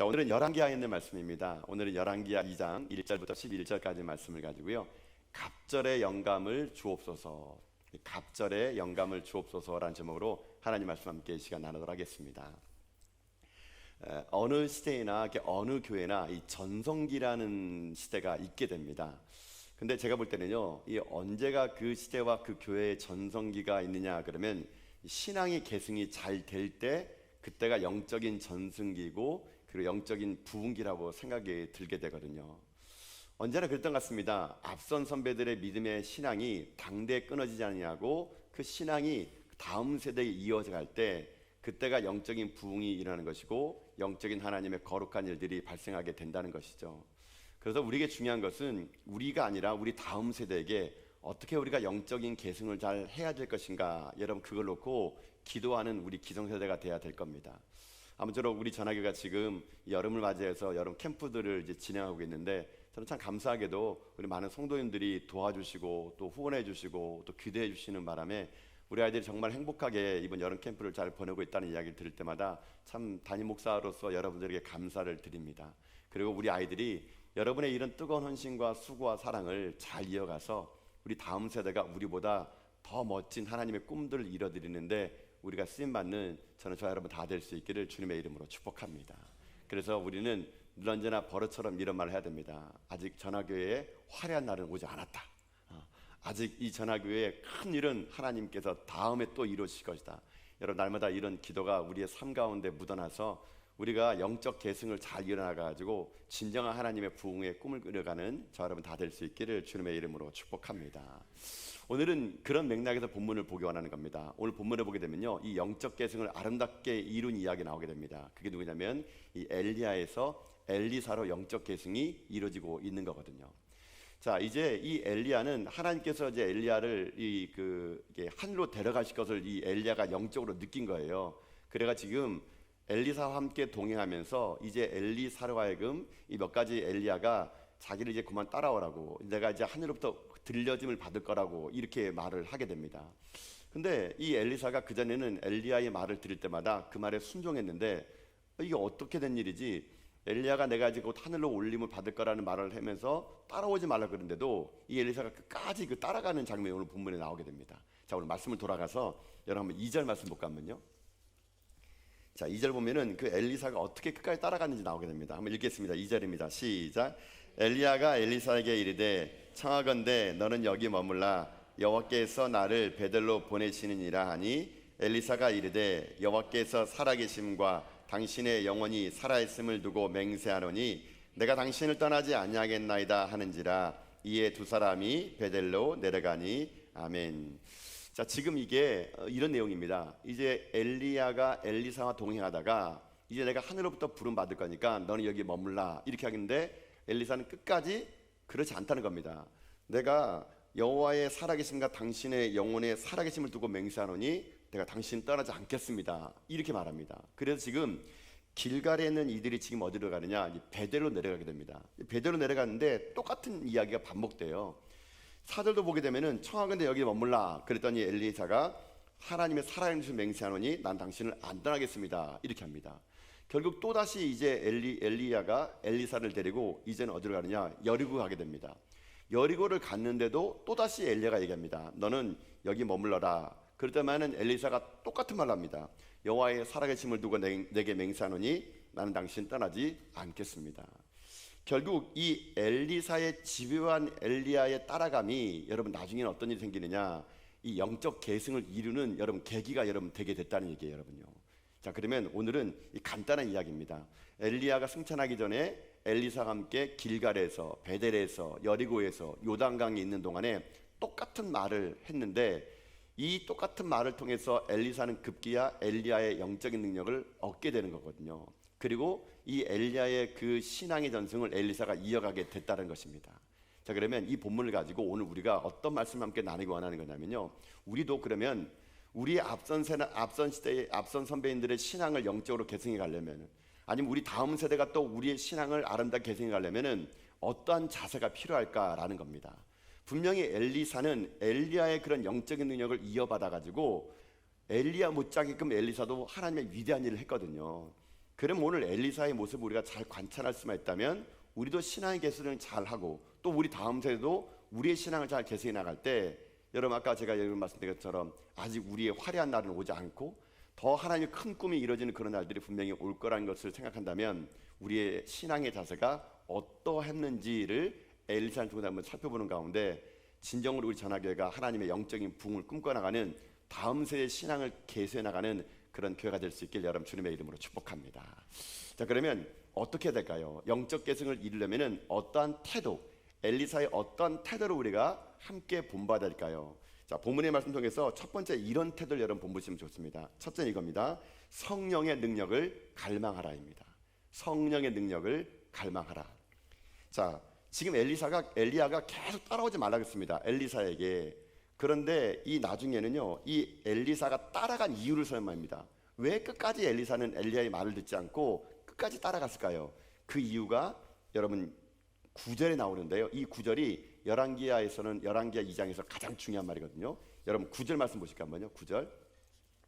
자, 오늘은 열왕기하에 있는 말씀입니다. 오늘은 열왕기하 2장 1절부터 11절까지 말씀을 가지고요. 갑절의 영감을 주옵소서, 갑절의 영감을 주옵소서라는 제목으로 하나님 말씀 함께 이 시간 나누도록 하겠습니다. 어느 시대나 어느 교회나 이 전성기라는 시대가 있게 됩니다. 근데 제가 볼 때는요, 이 언제가 그 시대와 그 교회의 전성기가 있느냐 그러면 신앙의 계승이 잘 될 때 그때가 영적인 전승기고 그리고 영적인 부흥기라고 생각이 들게 되거든요. 언제나 그랬던 것 같습니다. 앞선 선배들의 믿음의 신앙이 당대에 끊어지지 않냐고 그 신앙이 다음 세대에 이어져 갈 때 그때가 영적인 부흥이 일어나는 것이고 영적인 하나님의 거룩한 일들이 발생하게 된다는 것이죠. 그래서 우리에게 중요한 것은 우리가 아니라 우리 다음 세대에게 어떻게 우리가 영적인 계승을 잘 해야 될 것인가, 여러분 그걸 놓고 기도하는 우리 기성세대가 돼야 될 겁니다. 아무쪼록 우리 전하교가 지금 여름을 맞이해서 여름 캠프들을 이제 진행하고 있는데 저는 참 감사하게도 우리 많은 성도님들이 도와주시고 또 후원해 주시고 또 기도해 주시는 바람에 우리 아이들이 정말 행복하게 이번 여름 캠프를 잘 보내고 있다는 이야기를 들을 때마다 참 담임 목사로서 여러분들에게 감사를 드립니다. 그리고 우리 아이들이 여러분의 이런 뜨거운 헌신과 수고와 사랑을 잘 이어가서 우리 다음 세대가 우리보다 더 멋진 하나님의 꿈들을 이뤄드리는데 우리가 쓰임받는 저는 저 여러분 다 될 수 있기를 주님의 이름으로 축복합니다. 그래서 우리는 늘 언제나 버릇처럼 이런 말을 해야 됩니다. 아직 전하교회에 화려한 날은 오지 않았다. 아직 이 전하교회의 큰 일은 하나님께서 다음에 또 이루실 것이다. 여러분 날마다 이런 기도가 우리의 삶 가운데 묻어나서 우리가 영적 계승을 잘 이뤄나가지고 진정한 하나님의 부흥의 꿈을 이뤄가는 저 여러분 다 될 수 있기를 주님의 이름으로 축복합니다. 오늘은 그런 맥락에서 본문을 보기 원하는 겁니다. 오늘 본문을 보게 되면요, 이 영적 계승을 아름답게 이룬 이야기 나오게 됩니다. 그게 누구냐면 이 엘리야에서 엘리사로 영적 계승이 이루어지고 있는 거거든요. 자, 이제 이 엘리야는 하나님께서 이제 엘리야를 이게 하늘로 데려가실 것을 이 엘리야가 영적으로 느낀 거예요. 그래가 지금 엘리사와 함께 동행하면서 이제 엘리사로 하여금 이 몇 가지 엘리야가 자기를 이제 그만 따라오라고, 내가 이제 하늘로부터 들려짐을 받을 거라고 이렇게 말을 하게 됩니다. 근데 이 엘리사가 그전에는 엘리야의 말을 들을 때마다 그 말에 순종했는데 이게 어떻게 된 일이지, 엘리야가 내가 이제 곧 하늘로 올림을 받을 거라는 말을 하면서 따라오지 말라 그러는데도 이 엘리사가 끝까지 그 따라가는 장면이 오늘 본문에 나오게 됩니다. 자, 오늘 말씀을 돌아가서 여러분 한번 2절 말씀 볼까 한번요. 자, 2절 보면은 그 엘리사가 어떻게 끝까지 따라가는지 나오게 됩니다. 한번 읽겠습니다. 2절입니다. 시작. 엘리야가 엘리사에게 이르되 청하건대 너는 여기 머물라, 여호와께서 나를 베델로 보내시느니라 하니 엘리사가 이르되 여호와께서 살아계심과 당신의 영혼이 살아있음을 두고 맹세하노니 내가 당신을 떠나지 아니하겠나이다 하는지라. 이에 두 사람이 베델로 내려가니. 아멘. 자, 지금 이게 이런 내용입니다. 이제 엘리야가 엘리사와 동행하다가 이제 내가 하늘로부터 부름 받을 거니까 너는 여기 머물라 이렇게 하는데 엘리사는 끝까지 그렇지 않다는 겁니다. 내가 여호와의 살아계심과 당신의 영혼의 살아계심을 두고 맹세하노니 내가 당신 떠나지 않겠습니다 이렇게 말합니다. 그래서 지금 길갈에 있는 이들이 지금 어디로 가느냐, 베델로 내려가게 됩니다. 베델로 내려가는데 똑같은 이야기가 반복돼요. 4절도 보게 되면은 청하건대 여기 머물라 그랬더니 엘리사가 하나님의 살아계심을 맹세하노니 난 당신을 안 떠나겠습니다 이렇게 합니다. 결국 또다시 이제 엘리야가 엘리사를 데리고 이제는 어디로 가느냐, 여리고 가게 됩니다. 여리고를 갔는데도 또다시 엘리야가 얘기합니다. 너는 여기 머물러라. 그랬더니는 엘리사가 똑같은 말을 합니다. 여호와의 살아계심을 두고 내게 맹세하노니 나는 당신 떠나지 않겠습니다. 결국 이 엘리사의 집요한 엘리야의 따라감이 여러분 나중에는 어떤 일이 생기느냐, 이 영적 계승을 이루는 여러분 계기가 여러분 되게 됐다는 얘기예요, 여러분요. 자, 그러면 오늘은 이 간단한 이야기입니다. 엘리야가 승천하기 전에 엘리사와 함께 길갈에서, 베델에서, 여리고에서, 요단강에 있는 동안에 똑같은 말을 했는데 이 똑같은 말을 통해서 엘리사는 급기야 엘리야의 영적인 능력을 얻게 되는 거거든요. 그리고 이 엘리야의 그 신앙의 전승을 엘리사가 이어가게 됐다는 것입니다. 자, 그러면 이 본문을 가지고 오늘 우리가 어떤 말씀을 함께 나누기 원하는 거냐면요, 우리도 그러면 우리 앞선 시대의 앞선 선배님들의 신앙을 영적으로 계승해 가려면, 아니면 우리 다음 세대가 또 우리의 신앙을 아름답게 계승해 가려면은 어떠한 자세가 필요할까라는 겁니다. 분명히 엘리사는 엘리야의 그런 영적인 능력을 이어받아 가지고 엘리야 못지않게끔 엘리사도 하나님의 위대한 일을 했거든요. 그럼 오늘 엘리사의 모습을 우리가 잘 관찰할 수만 있다면 우리도 신앙의 개선을 잘 하고 또 우리 다음 세대도 우리의 신앙을 잘 개선해 나갈 때, 여러분 아까 제가 여러분 말씀드린 것처럼 아직 우리의 화려한 날은 오지 않고 더 하나님의 큰 꿈이 이루어지는 그런 날들이 분명히 올 거라는 것을 생각한다면 우리의 신앙의 자세가 어떠했는지를 엘리사를 통해 한번 살펴보는 가운데 진정으로 우리 전화교회가 하나님의 영적인 부흥을 꿈꿔나가는 다음 세대의 신앙을 개선해 나가는 그런 교회가 될 수 있길 여러분 주님의 이름으로 축복합니다. 자, 그러면 어떻게 해야 될까요? 영적 개성을 이루려면 어떠한 태도, 엘리사의 어떤 태도로 우리가 함께 본받아야 될까요? 자, 본문의 말씀 통해서 첫 번째 이런 태도를 여러분 본보시면 좋습니다. 첫째 이겁니다. 성령의 능력을 갈망하라입니다. 성령의 능력을 갈망하라. 자, 지금 엘리야가 계속 따라오지 말라고 했습니다, 엘리사에게. 그런데 이 나중에는요, 이 엘리사가 따라간 이유를 설명합니다. 왜 끝까지 엘리사는 엘리야의 말을 듣지 않고 끝까지 따라갔을까요? 그 이유가 여러분 9절에 나오는데요. 이 9절이 열왕기하 2장에서 가장 중요한 말이거든요. 여러분 9절 말씀 보실까요? 한번요. 9절.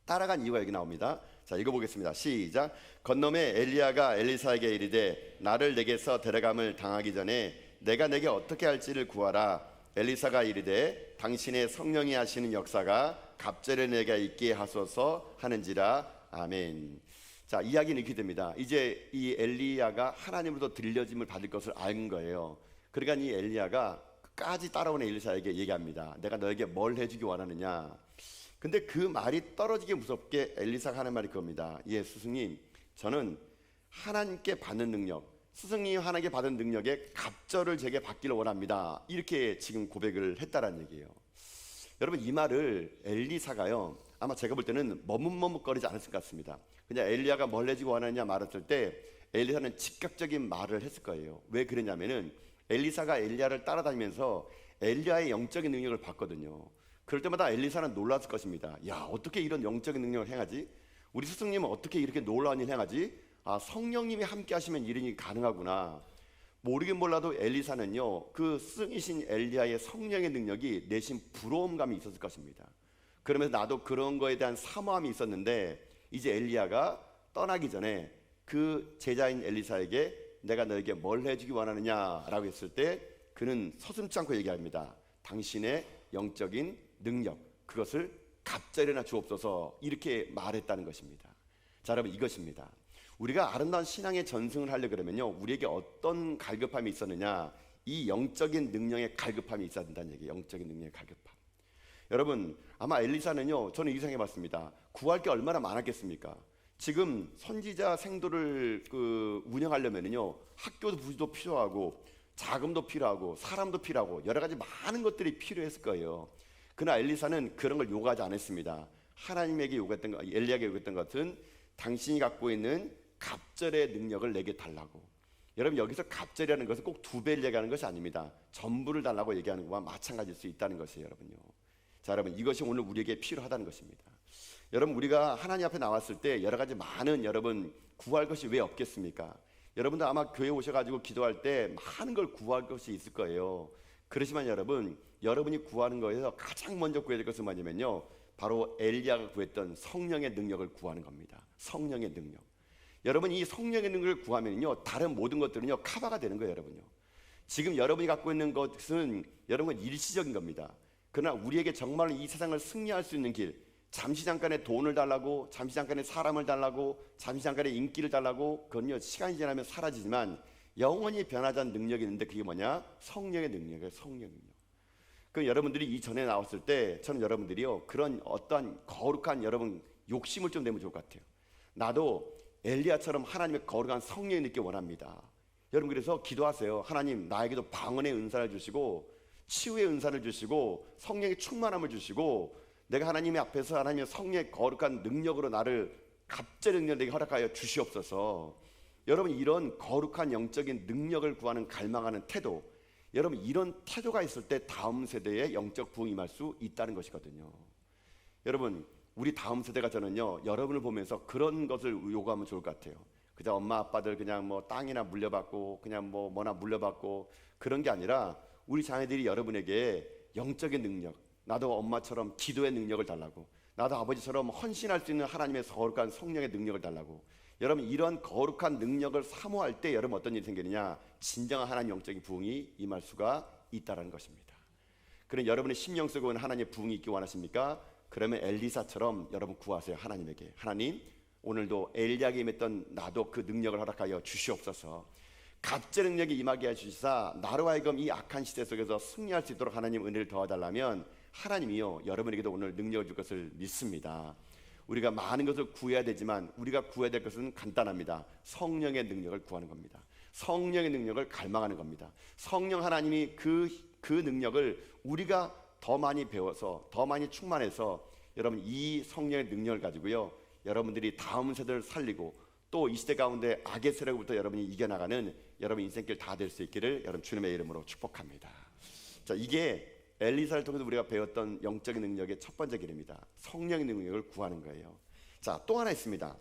따라간 이유가 여기 나옵니다. 자, 읽어보겠습니다. 시작. 건너매 엘리야가 엘리사에게 이르되 나를 내게서 데려감을 당하기 전에 내가 내게 어떻게 할지를 구하라. 엘리사가 이르되 당신의 성령이 하시는 역사가 갑절에 내가 있게 하소서 하는지라. 아멘. 자, 이야기는 이렇게 됩니다. 이제 이 엘리야가 하나님으로부터 들려짐을 받을 것을 알 거예요. 그러니까 이 엘리야가 끝까지 따라오는 엘리사에게 얘기합니다. 내가 너에게 뭘 해주기 원하느냐. 근데 그 말이 떨어지게 무섭게 엘리사가 하는 말이 그겁니다. 예, 스승님, 저는 하나님께 받는 능력, 스승님 하나님께 받은 능력에 갑절을 제게 받기를 원합니다. 이렇게 지금 고백을 했다라는 얘기예요. 여러분, 이 말을 엘리사가요, 아마 제가 볼 때는 머뭇머뭇거리지 않았을 것 같습니다. 그냥 엘리야가 뭘 해주기 원하느냐 말했을 때 엘리사는 즉각적인 말을 했을 거예요. 왜 그랬냐면은 엘리사가 엘리야를 따라다니면서 엘리야의 영적인 능력을 봤거든요. 그럴 때마다 엘리사는 놀랐을 것입니다. 야, 어떻게 이런 영적인 능력을 행하지? 우리 스승님은 어떻게 이렇게 놀라운 일을 행하지? 아, 성령님이 함께 하시면 이런 일이 가능하구나. 모르긴 몰라도 엘리사는요, 그 스승이신 엘리야의 성령의 능력이 내심 부러움감이 있었을 것입니다. 그러면서 나도 그런 거에 대한 사모함이 있었는데 이제 엘리야가 떠나기 전에 그 제자인 엘리사에게 내가 너에게 뭘 해주기 원하느냐라고 했을 때 그는 서슴지 않고 얘기합니다. 당신의 영적인 능력, 그것을 갑절이나 주옵소서, 이렇게 말했다는 것입니다. 자, 여러분, 이것입니다. 우리가 아름다운 신앙의 전승을 하려 그러면요, 우리에게 어떤 갈급함이 있었느냐, 이 영적인 능력의 갈급함이 있어야 된다는 얘기예요. 영적인 능력의 갈급함. 여러분, 아마 엘리사는요, 저는 이상해 봤습니다. 구할 게 얼마나 많았겠습니까? 지금 선지자 생도를 운영하려면요, 학교도 부지도 필요하고 자금도 필요하고 사람도 필요하고 여러 가지 많은 것들이 필요했을 거예요. 그러나 엘리사는 그런 걸 요구하지 않았습니다. 하나님에게 요구했던 것, 엘리야에게 요구했던 것은 당신이 갖고 있는 갑절의 능력을 내게 달라고. 여러분, 여기서 갑절이라는 것은 꼭 2배를 얘기하는 것이 아닙니다. 전부를 달라고 얘기하는 것과 마찬가지일 수 있다는 것이에요, 여러분요. 자, 여러분, 이것이 오늘 우리에게 필요하다는 것입니다. 여러분, 우리가 하나님 앞에 나왔을 때 여러 가지 많은 여러분 구할 것이 왜 없겠습니까? 여러분도 아마 교회 오셔가지고 기도할 때 많은 걸 구할 것이 있을 거예요. 그렇지만 여러분, 여러분이 구하는 거에서 가장 먼저 구해야 될 것은 뭐냐면요, 바로 엘리야가 구했던 성령의 능력을 구하는 겁니다. 성령의 능력. 여러분, 이 성령의 능력을 구하면요, 다른 모든 것들은요 커버가 되는 거예요, 여러분요. 지금 여러분이 갖고 있는 것은 여러분 일시적인 겁니다. 그러나 우리에게 정말 이 세상을 승리할 수 있는 길, 잠시 잠깐의 돈을 달라고, 잠시 잠깐의 사람을 달라고, 잠시 잠깐의 인기를 달라고, 그건요 시간이 지나면 사라지지만 영원히 변하지 않는 능력이 있는데 그게 뭐냐? 성령의 능력이에요. 성령의 능력. 그 여러분들이 이전에 나왔을 때 저는 여러분들이요, 그런 어떠한 거룩한 여러분 욕심을 좀 내면 좋을 것 같아요. 나도 엘리야처럼 하나님의 거룩한 성령의 느끼기 원합니다. 여러분, 그래서 기도하세요. 하나님, 나에게도 방언의 은사를 주시고 치유의 은사를 주시고 성령의 충만함을 주시고 내가 하나님의 앞에서 하나님의 성령의 거룩한 능력으로 나를 갑절의 능력을 내게 허락하여 주시옵소서. 여러분, 이런 거룩한 영적인 능력을 구하는 갈망하는 태도, 여러분 이런 태도가 있을 때 다음 세대의 영적 부흥이 임할 수 있다는 것이거든요. 여러분, 우리 다음 세대가 저는요, 여러분을 보면서 그런 것을 요구하면 좋을 것 같아요. 그냥 엄마 아빠들 그냥 뭐 땅이나 물려받고 그냥 뭐나 물려받고 그런 게 아니라 우리 자녀들이 여러분에게 영적인 능력, 나도 엄마처럼 기도의 능력을 달라고, 나도 아버지처럼 헌신할 수 있는 하나님의 거룩한 성령의 능력을 달라고, 여러분 이런 거룩한 능력을 사모할 때 여러분 어떤 일이 생기느냐? 진정한 하나님 영적인 부흥이 임할 수가 있다는 것입니다. 그럼 여러분의 심령 속에 하나님의 부흥이 있기 원하십니까? 그러면 엘리사처럼 여러분 구하세요. 하나님에게. 하나님, 오늘도 엘리야에게 임했던 나도 그 능력을 허락하여 주시옵소서. 갑제 능력이 임하게 해주시사 나로 하여금 이 악한 시대 속에서 승리할 수 있도록 하나님 은혜를 더하달라면 하나님이요 여러분에게도 오늘 능력을 줄 것을 믿습니다. 우리가 많은 것을 구해야 되지만 우리가 구해야 될 것은 간단합니다. 성령의 능력을 구하는 겁니다. 성령의 능력을 갈망하는 겁니다. 성령 하나님이 그 능력을 우리가 더 많이 배워서 더 많이 충만해서 여러분 이 성령의 능력을 가지고요 여러분들이 다음 세대를 살리고 또 이 시대 가운데 악의 세력부터 여러분이 이겨나가는 여러분 인생길 다 될 수 있기를 여러분 주님의 이름으로 축복합니다. 자, 이게 엘리사를 통해서 우리가 배웠던 영적인 능력의 첫 번째 길입니다. 성령의 능력을 구하는 거예요. 자, 또 하나 있습니다.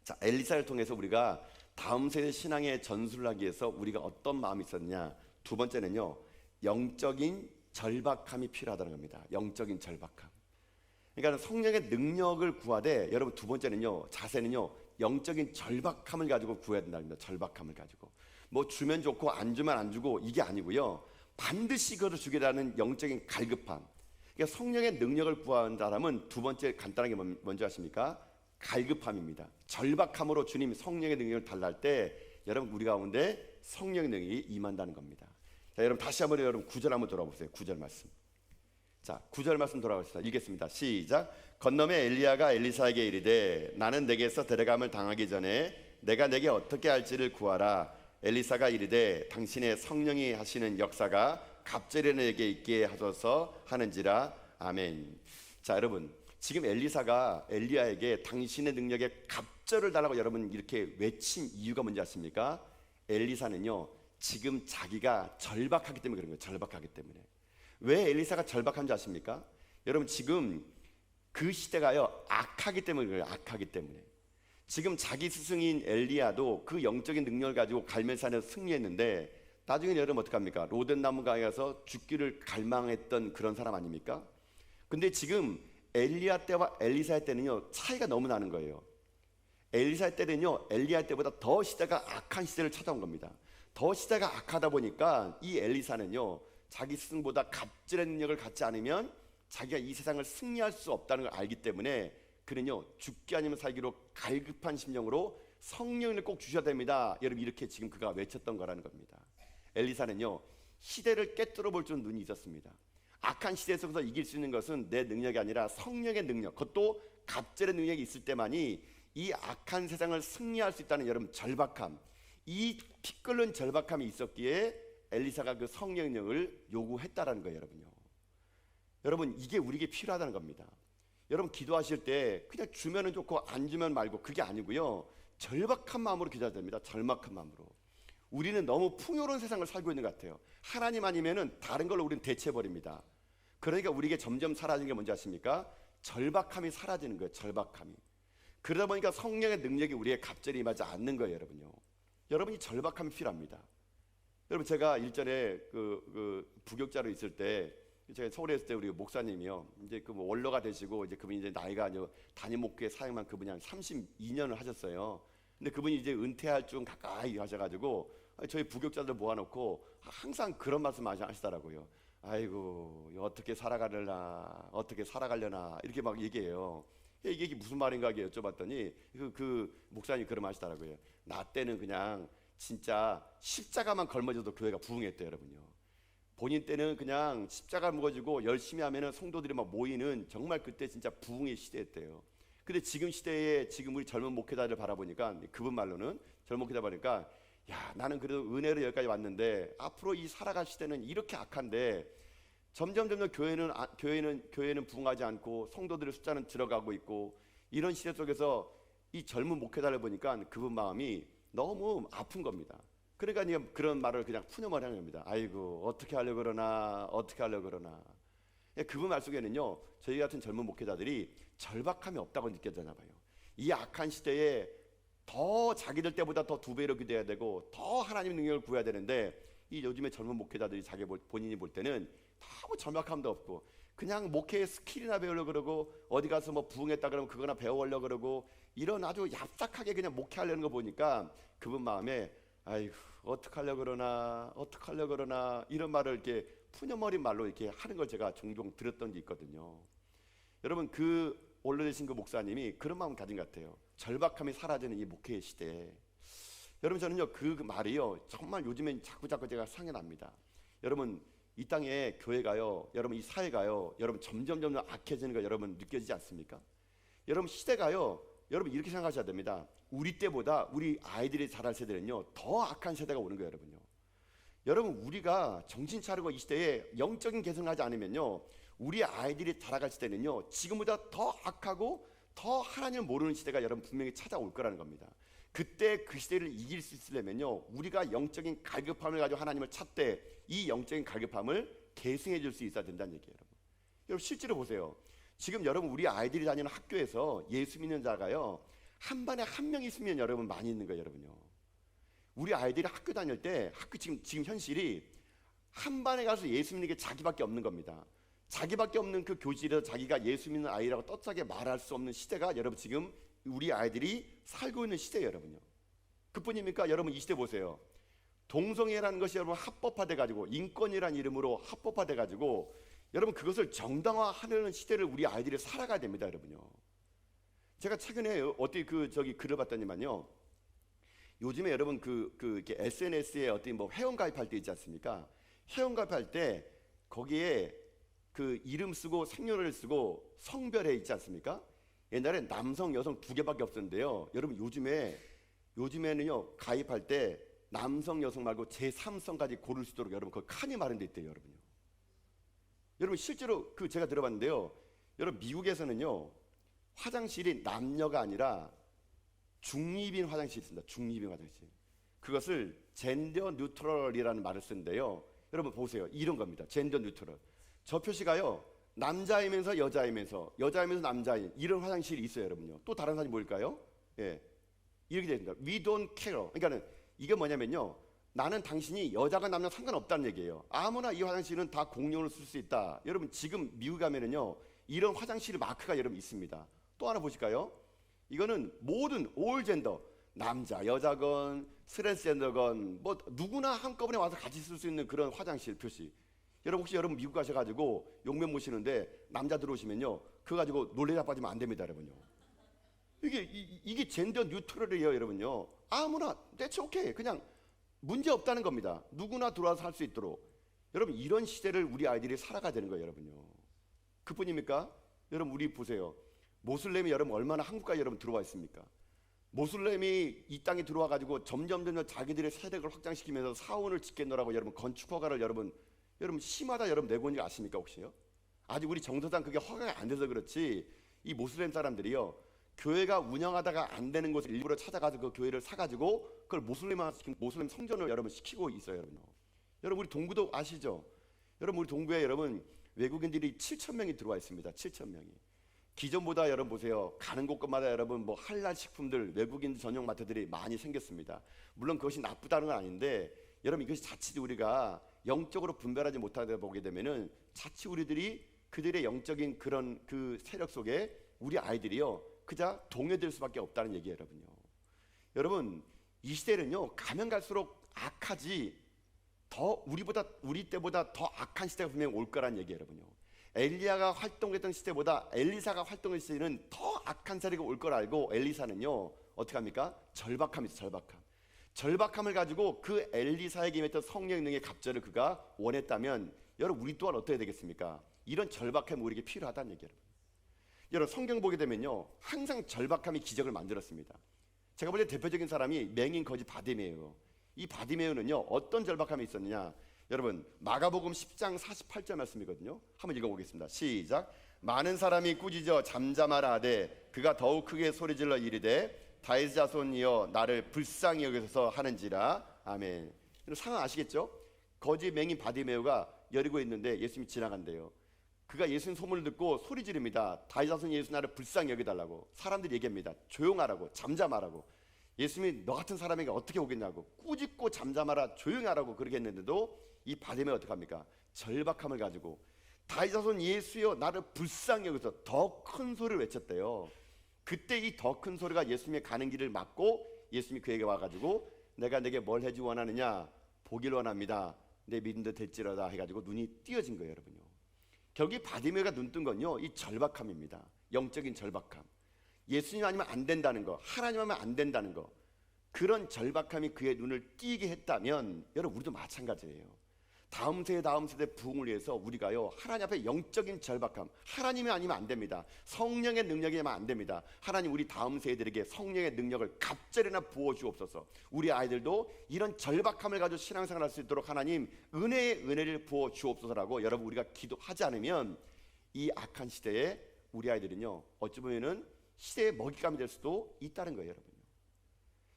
자, 엘리사를 통해서 우리가 다음 세대 신앙의 전술을 하기 위해서 우리가 어떤 마음이 있었느냐? 두 번째는요, 영적인 절박함이 필요하다는 겁니다. 영적인 절박함. 그러니까 성령의 능력을 구하되 여러분 두 번째는요, 자세는요, 영적인 절박함을 가지고 구해야 된다는 겁니다. 절박함을 가지고 뭐 주면 좋고 안 주면 안 주고 이게 아니고요, 반드시 그것을 주겠다는 영적인 갈급함. 그러니까 성령의 능력을 구하는 사람은 두 번째 간단하게 뭔지 아십니까? 갈급함입니다. 절박함으로 주님 성령의 능력을 달랄 때 여러분 우리 가운데 성령의 능력이 임한다는 겁니다. 자, 여러분 다시 한번 여러분 9절 한번 돌아보세요. 9절 말씀. 자, 9절 말씀 돌아가겠습니다. 읽겠습니다. 시작. 건너매 엘리야가 엘리사에게 이르되 나는 내게서 데려감을 당하기 전에 내가 내게 어떻게 할지를 구하라. 엘리사가 이르되 당신의 성령이 하시는 역사가 갑절에게 있게 하소서 하는지라. 아멘. 자, 여러분 지금 엘리사가 엘리야에게 당신의 능력에 갑절을 달라고 여러분 이렇게 외친 이유가 뭔지 아십니까? 엘리사는요 지금 자기가 절박하기 때문에 그런 거예요. 절박하기 때문에. 왜 엘리사가 절박한지 아십니까? 여러분 지금 그 시대가요 악하기 때문에 그래요. 악하기 때문에. 지금 자기 스승인 엘리야도 그 영적인 능력을 가지고 갈멜산에서 승리했는데 나중에 여러분 어떡합니까? 로덴나무 강에 가서 죽기를 갈망했던 그런 사람 아닙니까? 근데 지금 엘리야 때와 엘리사 때는요 차이가 너무 나는 거예요. 엘리사 때는요 엘리야 때보다 더 시대가 악한 시대를 찾아온 겁니다. 더 시대가 악하다 보니까 이 엘리사는요 자기 스승보다 갑질의 능력을 갖지 않으면 자기가 이 세상을 승리할 수 없다는 걸 알기 때문에 그는요 죽기 아니면 살기로 갈급한 심령으로 성령을 꼭 주셔야 됩니다. 여러분 이렇게 지금 그가 외쳤던 거라는 겁니다. 엘리사는요 시대를 깨뜨려 볼 줄 눈이 있었습니다. 악한 시대 속에서 이길 수 있는 것은 내 능력이 아니라 성령의 능력, 그것도 갑절의 능력이 있을 때만이 이 악한 세상을 승리할 수 있다는 여러분 절박함, 이 피 끓는 절박함이 있었기에 엘리사가 그 성령을 요구했다라는 거예요. 여러분요. 여러분 이게 우리에게 필요하다는 겁니다. 여러분 기도하실 때 그냥 주면은 좋고 안 주면 말고 그게 아니고요, 절박한 마음으로 기도해야 됩니다. 절박한 마음으로. 우리는 너무 풍요로운 세상을 살고 있는 것 같아요. 하나님 아니면은 다른 걸로 우리는 대체해버립니다. 그러니까 우리에게 점점 사라지는 게 뭔지 아십니까? 절박함이 사라지는 거예요. 절박함이. 그러다 보니까 성령의 능력이 우리의 갑절이 임하지 않는 거예요. 여러분요. 여러분이 절박함이 필요합니다. 여러분 제가 일전에 그 부교육자로 있을 때 제가 서울에 있을 때 우리 목사님이요 이제 그 원로가 되시고 이제 그분이 이제 나이가 아주 단임 목회 사역만 그분이 한 32년을 하셨어요. 근데 그분이 이제 은퇴할 중 가까이 하셔가지고 저희 부교육자들 모아놓고 항상 그런 말씀 하시더라고요. 아이고 어떻게 살아가려나 어떻게 살아가려나 이렇게 막 얘기해요. 이게 무슨 말인가 여쭤봤더니 그 목사님이 그런 말 하시더라고요. 나 때는 그냥 진짜 십자가만 걸머져도 교회가 부흥했대요. 여러분요. 본인 때는 그냥 십자가 묵어지고 열심히 하면은 성도들이 막 모이는 정말 그때 진짜 부흥의 시대였대요. 근데 지금 시대에 지금 우리 젊은 목회자들 바라보니까 그분 말로는 젊은 목회자 보니까 야 나는 그래도 은혜로 여기까지 왔는데 앞으로 이 살아갈 시대는 이렇게 악한데 점점 교회는 부흥하지 않고 성도들의 숫자는 들어가고 있고 이런 시대 속에서 이 젊은 목회자를 보니까 그분 마음이 너무 아픈 겁니다. 그러니까 그런 말을 그냥 푸념을 하는 겁니다. 아이고 어떻게 하려고 그러나 어떻게 하려고 그러나. 그분 말 속에는요 저희 같은 젊은 목회자들이 절박함이 없다고 느껴지나 봐요. 이 악한 시대에 더 자기들 때보다 더 두 배로 기도해야 되고 더 하나님 능력을 구해야 되는데 이 요즘에 젊은 목회자들이 본인이 볼 때는 너무 절박함도 없고 그냥 목회의 스킬이나 배우려고 그러고 어디 가서 뭐 부흥했다 그러면 그거나 배워오려고 그러고 이런 아주 얍삭하게 그냥 목회하려는 거 보니까 그분 마음에 아이고 어떡하려고 그러나 이런 말을 이렇게 푸념어린 말로 이렇게 하는 걸 제가 종종 들었던 게 있거든요. 여러분 그 올려주신 그 목사님이 그런 마음 가진 것 같아요. 절박함이 사라지는 이 목회의 시대에 여러분 저는요 그 말이요 정말 요즘엔 자꾸 제가 생각납니다. 여러분 이 땅에 교회가요, 여러분 이 사회가요, 여러분 점점 악해지는 거 여러분 느껴지지 않습니까? 여러분 시대가요, 여러분 이렇게 생각하셔야 됩니다. 우리 때보다 우리 아이들이 자랄 세대는요 더 악한 세대가 오는 거예요, 여러분요. 여러분 우리가 정신 차리고 이 시대에 영적인 개선을 하지 않으면요, 우리 아이들이 자라갈 시대는요 지금보다 더 악하고 더 하나님을 모르는 시대가 여러분 분명히 찾아올 거라는 겁니다. 그때 그 시대를 이길 수 있으려면요 우리가 영적인 갈급함을 가지고 하나님을 찾되 이 영적인 갈급함을 계승해 줄 수 있어야 된다는 얘기예요. 여러분 실제로 보세요. 지금 여러분 우리 아이들이 다니는 학교에서 예수 믿는 자가요 한 반에 한 명 있으면 여러분 많이 있는 거예요, 여러분요. 우리 아이들이 학교 다닐 때 지금 현실이 한 반에 가서 예수 믿는 게 자기밖에 없는 겁니다. 자기밖에 없는 그 교실에서 자기가 예수 믿는 아이라고 떳하게 말할 수 없는 시대가 여러분 지금 우리 아이들이 살고 있는 시대예요, 여러분요. 그뿐입니까? 여러분 이 시대 보세요. 동성애라는 것이 여러분 합법화돼 가지고 인권이라는 이름으로 합법화돼 가지고 여러분 그것을 정당화하려는 시대를 우리 아이들이 살아가야 됩니다, 여러분요. 제가 최근에 어떻게 글을 봤더니만요. 요즘에 여러분 이렇게 SNS에 어떤 뭐 회원 가입할 때 있지 않습니까? 회원 가입할 때 거기에 그 이름 쓰고 생년월일 쓰고 성별에 있지 않습니까? 옛날에 남성, 여성 두 개밖에 없었는데요. 여러분 요즘에는요 가입할 때 남성, 여성 말고 제3성까지 고를 수 있도록 여러분 그 칸이 마련돼 있대요, 여러분요. 여러분 실제로 제가 들어봤는데요. 여러분 미국에서는요 화장실이 남녀가 아니라 중립인 화장실이 있습니다. 중립인 화장실. 그것을 젠더 뉴트럴이라는 말을 쓰는데요. 여러분 보세요. 이런 겁니다. 젠더 뉴트럴. 저 표시가요. 남자이면서 여자이면서 남자인 이런 화장실이 있어요, 여러분요. 또 다른 사람이 뭘까요? 예, 이렇게 되어 있습니다. We don't care. 그러니까는 이게 뭐냐면요. 나는 당신이 여자가 남녀 상관없다는 얘기예요. 아무나 이 화장실은 다 공용으로 쓸 수 있다. 여러분 지금 미국 가면은요 이런 화장실 마크가 여러분 있습니다. 또 하나 보실까요? 이거는 모든 올 젠더 남자 여자건 트랜스젠더건 뭐 누구나 한꺼번에 와서 같이 쓸 수 있는 그런 화장실 표시. 여러분 혹시 여러분 미국 가셔가지고 용면 모시는데 남자 들어오시면요 그거 가지고 놀래 자빠지면 안 됩니다, 여러분요. 이게 젠더 뉴트럴이에요, 여러분요. 아무나 that's okay. 그냥 문제 없다는 겁니다. 누구나 들어와서 할 수 있도록. 여러분 이런 시대를 우리 아이들이 살아가야 되는 거예요, 여러분요. 그뿐입니까? 여러분 우리 보세요. 모슬렘이 여러분 얼마나 한국까지 여러분 들어와 있습니까? 모슬렘이 이 땅에 들어와 가지고 점점 자기들의 세력을 확장시키면서 사원을 짓겠노라고 여러분 건축허가를 여러분 심하다 여러분 내고 있는 거 아십니까 혹시요? 아직 우리 정서상 그게 허가가 안 돼서 그렇지 이 모슬렘 사람들이요 교회가 운영하다가 안 되는 곳을 일부러 찾아가서 그 교회를 사가지고 그걸 모슬렘 성전을 여러분 시키고 있어요, 여러분. 여러분 우리 동부도 아시죠? 여러분 우리 동부에 여러분 외국인들이 7,000명이 들어와 있습니다. 7,000명이. 기존보다 여러분 보세요. 가는 곳마다 여러분 뭐 할랄 식품들 외국인 전용 마트들이 많이 생겼습니다. 물론 그것이 나쁘다는 건 아닌데 여러분 이것이 자칫 우리가 영적으로 분별하지 못하다 보게 되면은 자칫 우리들이 그들의 영적인 그런 그 세력 속에 우리 아이들이요 그저 동요될 수밖에 없다는 얘기예요, 여러분요. 여러분 이 시대는요 가면 갈수록 악하지 더 우리 때보다 더 악한 시대가 분명히 올 거란 얘기예요, 여러분요. 엘리야가 활동했던 시대보다 엘리사가 활동했던 시대는 더 악한 세력이 올 걸 알고 엘리사는요 어떻게 합니까? 절박함이 있어요. 절박함을 가지고 그 엘리사에게 임했던 성령의 능력의 갑절을 그가 원했다면 여러분 우리 또한 어떻게 되겠습니까? 이런 절박함이 우리에게 필요하다는 얘기예요. 여러분 성경 보게 되면요 항상 절박함이 기적을 만들었습니다. 제가 볼 때 대표적인 사람이 맹인 거지 바디메오. 이 바디메오는요 어떤 절박함이 있었느냐? 여러분 마가복음 10장 48절 말씀이거든요. 한번 읽어보겠습니다. 시작. 많은 사람이 꾸짖어 잠잠하라 하되 그가 더욱 크게 소리질러 이르되 다윗 자손이여 나를 불쌍히 여기소서 하는지라. 아멘. 상황 아시겠죠? 거지 맹인 바디메오가 여리고에 있는데 예수님이 지나간대요. 그가 예수님 소문을 듣고 소리 지릅니다. 다윗 자손 예수 나를 불쌍히 여겨달라고. 사람들이 얘기합니다. 조용하라고, 잠잠하라고. 예수님이 너 같은 사람에게 어떻게 오겠냐고. 꾸짖고 잠잠하라, 조용하라고 그렇게 했는데도 이 바디메오 어떻게 합니까? 절박함을 가지고 다윗 자손 예수여 나를 불쌍히 여기서 더 큰 소리를 외쳤대요. 그때 이 더 큰 소리가 예수님의 가는 길을 막고 예수님이 그에게 와가지고 내가 내게 뭘 해주기 원하느냐, 보기를 원합니다. 내 믿음도 될지라다 해가지고 눈이 띄어진 거예요, 여러분요. 결국 이 바디메오가 눈 뜬 건요, 이 절박함입니다. 영적인 절박함. 예수님 아니면 안 된다는 거, 하나님 하면 안 된다는 거, 그런 절박함이 그의 눈을 띄게 했다면 여러분 우리도 마찬가지예요. 다음 세대 부흥을 위해서 우리가요, 하나님 앞에 영적인 절박함, 하나님이 아니면 안 됩니다. 성령의 능력이면 안 됩니다. 하나님, 우리 다음 세대들에게 성령의 능력을 갑절이나 부어 주옵소서. 우리 아이들도 이런 절박함을 가지고 신앙생활할 수 있도록 하나님 은혜의 은혜를 부어 주옵소서라고 여러분 우리가 기도하지 않으면 이 악한 시대에 우리 아이들은요, 어찌 보면은 시대의 먹잇감이 될 수도 있다는 거예요, 여러분.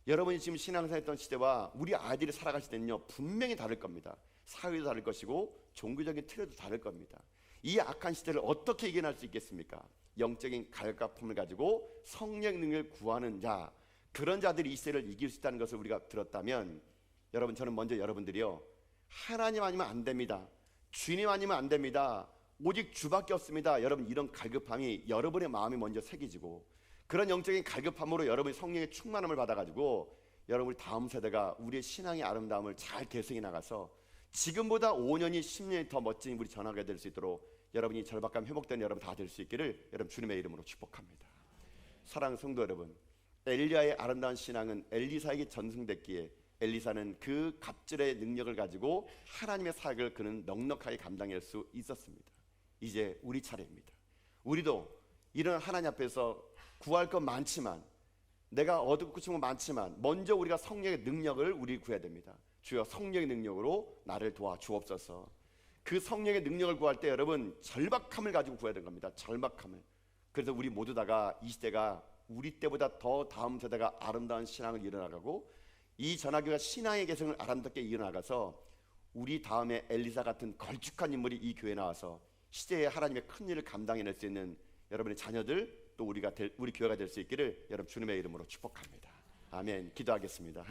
여러분이 지금 신앙생활했던 시대와 우리 아이들이 살아갈 시대는요, 분명히 다를 겁니다. 사회도 다를 것이고 종교적인 틀에도 다를 겁니다. 이 악한 시대를 어떻게 이겨낼 수 있겠습니까? 영적인 갈급함을 가지고 성령 능력을 구하는 자, 그런 자들이 이 시대를 이길 수 있다는 것을 우리가 들었다면, 여러분, 저는 먼저 여러분들이요, 하나님 아니면 안 됩니다, 주님 아니면 안 됩니다, 오직 주밖에 없습니다, 여러분, 이런 갈급함이 여러분의 마음에 먼저 새겨지고, 그런 영적인 갈급함으로 여러분이 성령의 충만함을 받아가지고 여러분, 우리 다음 세대가 우리의 신앙의 아름다움을 잘 계승해 나가서 지금보다 5년이 10년이 더 멋진 우리 전하게 될 수 있도록 여러분이 절박감 회복된 여러분 다 될 수 있기를 여러분 주님의 이름으로 축복합니다. 사랑하는 성도 여러분, 엘리야의 아름다운 신앙은 엘리사에게 전승됐기에 엘리사는 그 갑절의 능력을 가지고 하나님의 사역을 그는 넉넉하게 감당할 수 있었습니다. 이제 우리 차례입니다. 우리도 이런 하나님 앞에서 구할 것 많지만, 내가 얻고 싶은 건 많지만, 먼저 우리가 성령의 능력을 우리 구해야 됩니다. 주여, 성령의 능력으로 나를 도와 주옵소서. 그 성령의 능력을 구할 때 여러분 절박함을 가지고 구해야 되는 겁니다. 절박함을. 그래서 우리 모두 다가 이 시대가 우리 때보다 더 다음 세대가 아름다운 신앙을 이어나가고 이 전화교가 신앙의 개성을 아름답게 이어나가서 우리 다음에 엘리사 같은 걸쭉한 인물이 이 교회에 나와서 시대에 하나님의 큰 일을 감당해낼 수 있는 여러분의 자녀들, 또 우리 교회가 될 수 있기를 여러분 주님의 이름으로 축복합니다. 아멘. 기도하겠습니다.